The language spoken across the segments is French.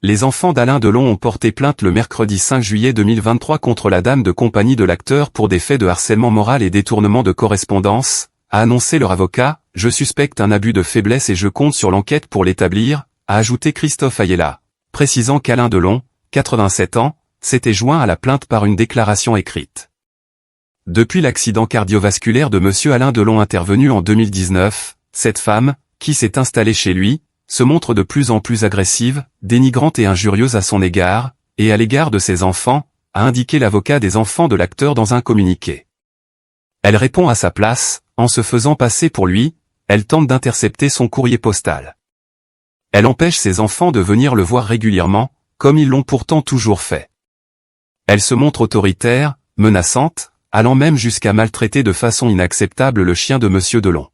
Les enfants d'Alain Delon ont porté plainte le mercredi 5 juillet 2023 contre la dame de compagnie de l'acteur pour des faits de harcèlement moral et détournement de correspondance, a annoncé leur avocat. « Je suspecte un abus de faiblesse et je compte sur l'enquête pour l'établir », a ajouté Christophe Ayala, précisant qu'Alain Delon, 87 ans, s'était joint à la plainte par une déclaration écrite. Depuis l'accident cardiovasculaire de monsieur Alain Delon intervenu en 2019, cette femme, qui s'est installée chez lui, se montre de plus en plus agressive, dénigrante et injurieuse à son égard, et à l'égard de ses enfants, a indiqué l'avocat des enfants de l'acteur dans un communiqué. Elle répond à sa place, en se faisant passer pour lui, elle tente d'intercepter son courrier postal. Elle empêche ses enfants de venir le voir régulièrement, comme ils l'ont pourtant toujours fait. Elle se montre autoritaire, menaçante, allant même jusqu'à maltraiter de façon inacceptable le chien de monsieur Delon.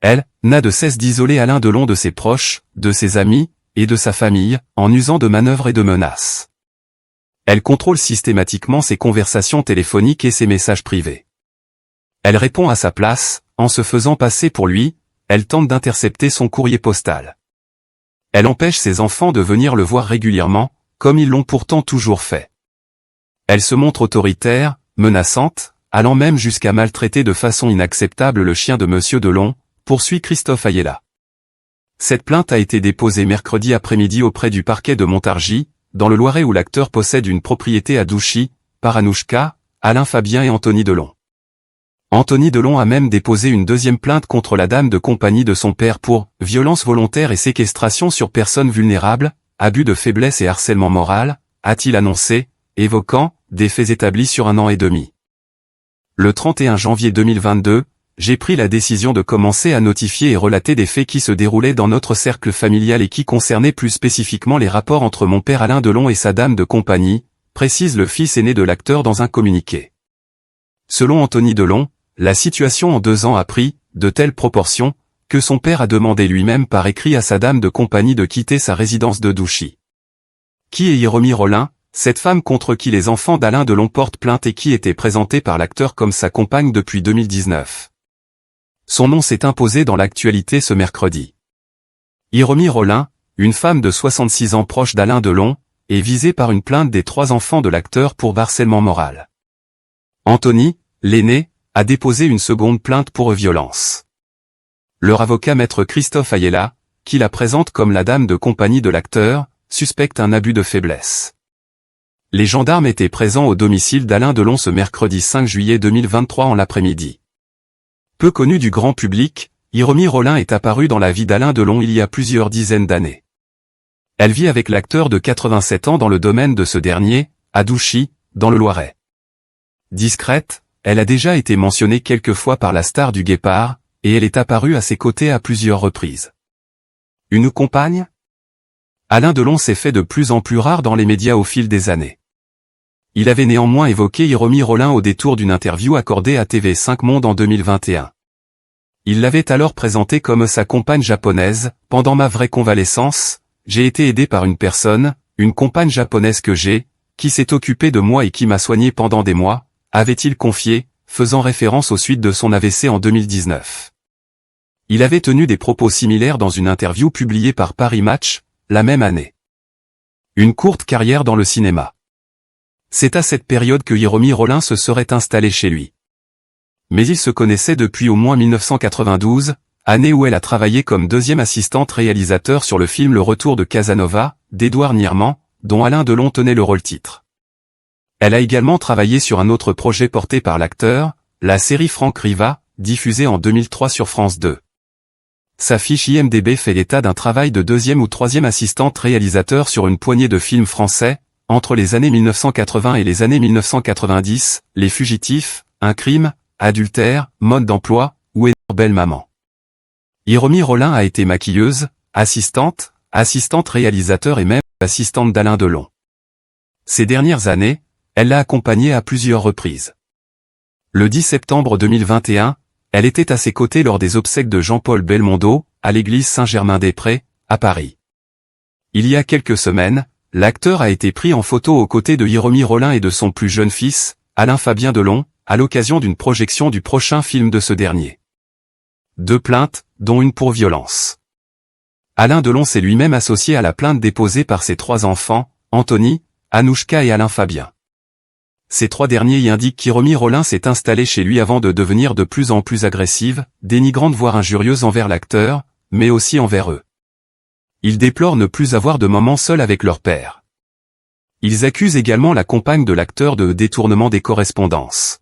Elle n'a de cesse d'isoler Alain Delon de ses proches, de ses amis, et de sa famille, en usant de manœuvres et de menaces. Elle contrôle systématiquement ses conversations téléphoniques et ses messages privés. Elle répond à sa place, en se faisant passer pour lui, elle tente d'intercepter son courrier postal. Elle empêche ses enfants de venir le voir régulièrement, comme ils l'ont pourtant toujours fait. Elle se montre autoritaire, menaçante, allant même jusqu'à maltraiter de façon inacceptable le chien de monsieur Delon, poursuit Christophe Ayala. Cette plainte a été déposée mercredi après-midi auprès du parquet de Montargis, dans le Loiret où l'acteur possède une propriété à Douchy, par Anouchka, Alain Fabien et Anthony Delon. Anthony Delon a même déposé une deuxième plainte contre la dame de compagnie de son père pour « violence volontaire et séquestration sur personnes vulnérables, abus de faiblesse et harcèlement moral », a-t-il annoncé, évoquant « des faits établis sur 1 an et demi ». Le 31 janvier 2022, j'ai pris la décision de commencer à notifier et relater des faits qui se déroulaient dans notre cercle familial et qui concernaient plus spécifiquement les rapports entre mon père Alain Delon et sa dame de compagnie, précise le fils aîné de l'acteur dans un communiqué. Selon Anthony Delon, la situation en 2 ans a pris de telles proportions que son père a demandé lui-même par écrit à sa dame de compagnie de quitter sa résidence de Douchy. Qui est Hiromi Rollin, cette femme contre qui les enfants d'Alain Delon portent plainte et qui était présentée par l'acteur comme sa compagne depuis 2019. Son nom s'est imposé dans l'actualité ce mercredi. Hiromi Rollin, une femme de 66 ans proche d'Alain Delon, est visée par une plainte des 3 enfants de l'acteur pour harcèlement moral. Anthony, l'aîné, a déposé une seconde plainte pour violence. Leur avocat maître Christophe Ayala, qui la présente comme la dame de compagnie de l'acteur, suspecte un abus de faiblesse. Les gendarmes étaient présents au domicile d'Alain Delon ce mercredi 5 juillet 2023 en l'après-midi. Peu connu du grand public, Hiromi Rollin est apparue dans la vie d'Alain Delon il y a plusieurs dizaines d'années. Elle vit avec l'acteur de 87 ans dans le domaine de ce dernier, à Douchy, dans le Loiret. Discrète, elle a déjà été mentionnée quelques fois par la star du Guépard, et elle est apparue à ses côtés à plusieurs reprises. Une compagne ? Alain Delon s'est fait de plus en plus rare dans les médias au fil des années. Il avait néanmoins évoqué Hiromi Rollin au détour d'une interview accordée à TV5 Monde en 2021. Il l'avait alors présentée comme sa compagne japonaise. « Pendant ma vraie convalescence, j'ai été aidé par une personne, une compagne japonaise que j'ai, qui s'est occupée de moi et qui m'a soigné pendant des mois », avait-il confié, faisant référence aux suites de son AVC en 2019. Il avait tenu des propos similaires dans une interview publiée par Paris Match, la même année. Une courte carrière dans le cinéma. C'est à cette période que Hiromi Rollin se serait installé chez lui. Mais ils se connaissaient depuis au moins 1992, année où elle a travaillé comme deuxième assistante réalisateur sur le film Le Retour de Casanova, d'Édouard Nierman, dont Alain Delon tenait le rôle-titre. Elle a également travaillé sur un autre projet porté par l'acteur, la série Franck Riva, diffusée en 2003 sur France 2. Sa fiche IMDb fait état d'un travail de deuxième ou troisième assistante réalisateur sur une poignée de films français, entre les années 1980 et les années 1990, Les Fugitifs, Un crime, Adultère, Mode d'emploi, ou Énorme belle maman. Hiromi Rollin a été maquilleuse, assistante réalisateur et même assistante d'Alain Delon. Ces dernières années, elle l'a accompagné à plusieurs reprises. Le 10 septembre 2021, elle était à ses côtés lors des obsèques de Jean-Paul Belmondo, à l'église Saint-Germain-des-Prés, à Paris. Il y a quelques semaines, l'acteur a été pris en photo aux côtés de Hiromi Rollin et de son plus jeune fils, Alain Fabien Delon, à l'occasion d'une projection du prochain film de ce dernier. 2 plaintes, dont une pour violence. Alain Delon s'est lui-même associé à la plainte déposée par ses 3 enfants, Anthony, Anouchka et Alain Fabien. Ces 3 derniers y indiquent qu'Hiromi Rollin s'est installée chez lui avant de devenir de plus en plus agressive, dénigrante voire injurieuse envers l'acteur, mais aussi envers eux. Ils déplorent ne plus avoir de moments seuls avec leur père. Ils accusent également la compagne de l'acteur de détournement des correspondances.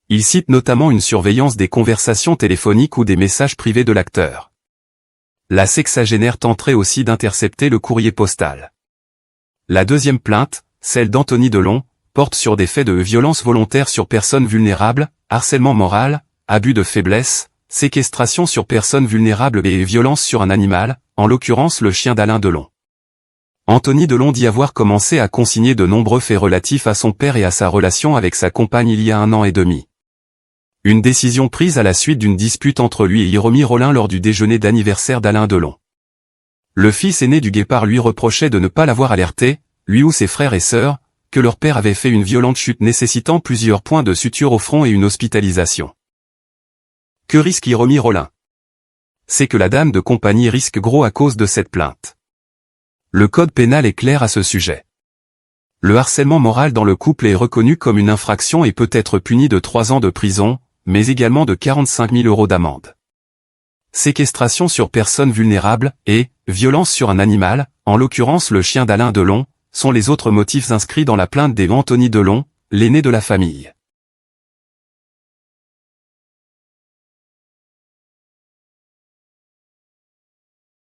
Ils citent notamment une surveillance des conversations téléphoniques ou des messages privés de l'acteur. La sexagénaire tenterait aussi d'intercepter le courrier postal. La deuxième plainte, celle d'Anthony Delon, porte sur des faits de violence volontaire sur personnes vulnérables, harcèlement moral, abus de faiblesse, séquestration sur personnes vulnérables et violence sur un animal, en l'occurrence le chien d'Alain Delon. Anthony Delon dit avoir commencé à consigner de nombreux faits relatifs à son père et à sa relation avec sa compagne il y a 1 an et demi. Une décision prise à la suite d'une dispute entre lui et Hiromi Rollin lors du déjeuner d'anniversaire d'Alain Delon. Le fils aîné du guépard lui reprochait de ne pas l'avoir alerté, lui ou ses frères et sœurs, que leur père avait fait une violente chute nécessitant plusieurs points de suture au front et une hospitalisation. Que risque Hiromi Rollin? C'est que la dame de compagnie risque gros à cause de cette plainte. Le code pénal est clair à ce sujet. Le harcèlement moral dans le couple est reconnu comme une infraction et peut être puni de 3 ans de prison, mais également de 45 000 € d'amende. Séquestration sur personne vulnérable et violence sur un animal, en l'occurrence le chien d'Alain Delon, sont les autres motifs inscrits dans la plainte d'Anthony Delon, l'aîné de la famille.